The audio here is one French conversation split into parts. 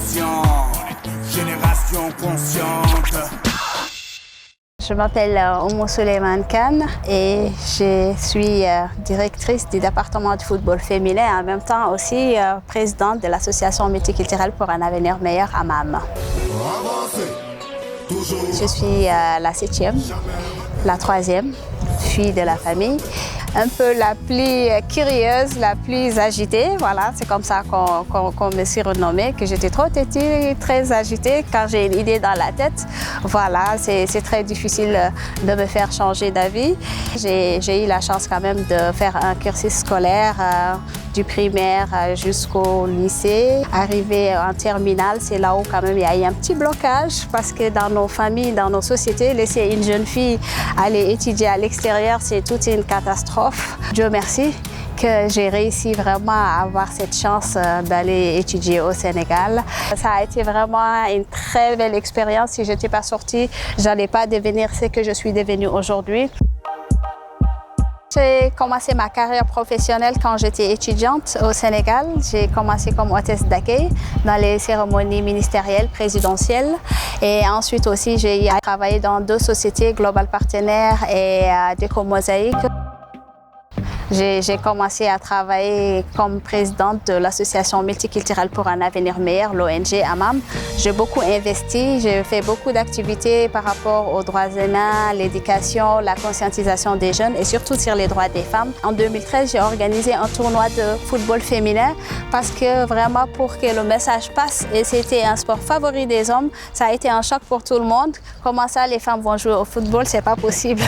conscient, génération consciente. Je m'appelle Oumou Souleymane Kane et je suis directrice du département du football féminin et en même temps aussi présidente de l'association multiculturelle pour un avenir meilleur à MAM. Je suis la 7e, la 3e fille de la famille, un peu la plus curieuse, la plus agitée. Voilà, c'est comme ça qu'on me surnommait, que j'étais trop têtue, très agitée. Quand j'ai une idée dans la tête, voilà, c'est très difficile de me faire changer d'avis. J'ai eu la chance quand même de faire un cursus scolaire du primaire jusqu'au lycée. Arrivé en terminale, c'est là où quand même il y a eu un petit blocage parce que dans nos familles, dans nos sociétés, laisser une jeune fille aller étudier à l'extérieur, c'est toute une catastrophe. Dieu merci que j'ai réussi vraiment à avoir cette chance d'aller étudier au Sénégal. Ça a été vraiment une très belle expérience. Si je n'étais pas sortie, je n'allais pas devenir ce que je suis devenue aujourd'hui. J'ai commencé ma carrière professionnelle quand j'étais étudiante au Sénégal. J'ai commencé comme hôtesse d'accueil dans les cérémonies ministérielles, présidentielles. Et ensuite aussi, j'ai travaillé dans 2 sociétés, Global Partenaires et Déco Mosaïque. J'ai commencé à travailler comme présidente de l'association multiculturelle pour un avenir meilleur, l'ONG AMAM. J'ai beaucoup investi, j'ai fait beaucoup d'activités par rapport aux droits humains, l'éducation, la conscientisation des jeunes et surtout sur les droits des femmes. En 2013, j'ai organisé un tournoi de football féminin parce que vraiment pour que le message passe, et c'était un sport favori des hommes, ça a été un choc pour tout le monde. Comment ça, les femmes vont jouer au football, c'est pas possible.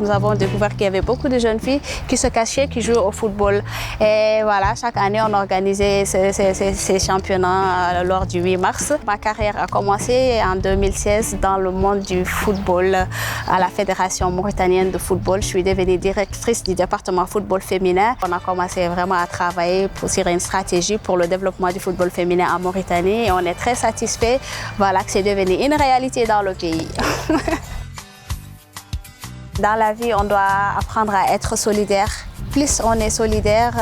Nous avons découvert qu'il y avait beaucoup de jeunes filles qui se cachaient, qui jouaient au football. Et voilà, chaque année, on organisait ces championnats lors du 8 mars. Ma carrière a commencé en 2016 dans le monde du football à la Fédération mauritanienne de football. Je suis devenue directrice du département football féminin. On a commencé vraiment à travailler sur une stratégie pour le développement du football féminin en Mauritanie. Et on est très satisfait voilà, que c'est devenu une réalité dans le pays. Dans la vie, on doit apprendre à être solidaire. Plus on est solidaire,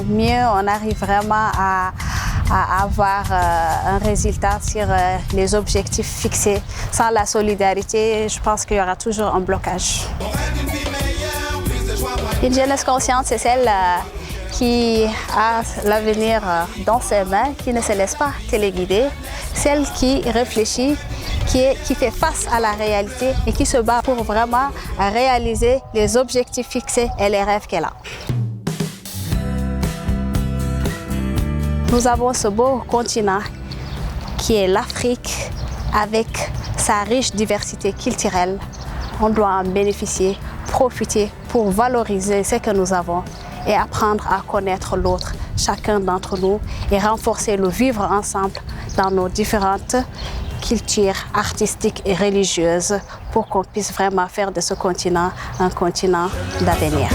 mieux on arrive vraiment à avoir un résultat sur les objectifs fixés. Sans la solidarité, je pense qu'il y aura toujours un blocage. Une jeunesse consciente, c'est celle qui a l'avenir dans ses mains, qui ne se laisse pas téléguider, celle qui réfléchit, qui fait face à la réalité et qui se bat pour vraiment réaliser les objectifs fixés et les rêves qu'elle a. Nous avons ce beau continent qui est l'Afrique avec sa riche diversité culturelle. On doit en bénéficier, profiter pour valoriser ce que nous avons et apprendre à connaître l'autre, chacun d'entre nous, et renforcer le vivre ensemble dans nos différentes cultures artistiques et religieuses pour qu'on puisse vraiment faire de ce continent un continent d'avenir.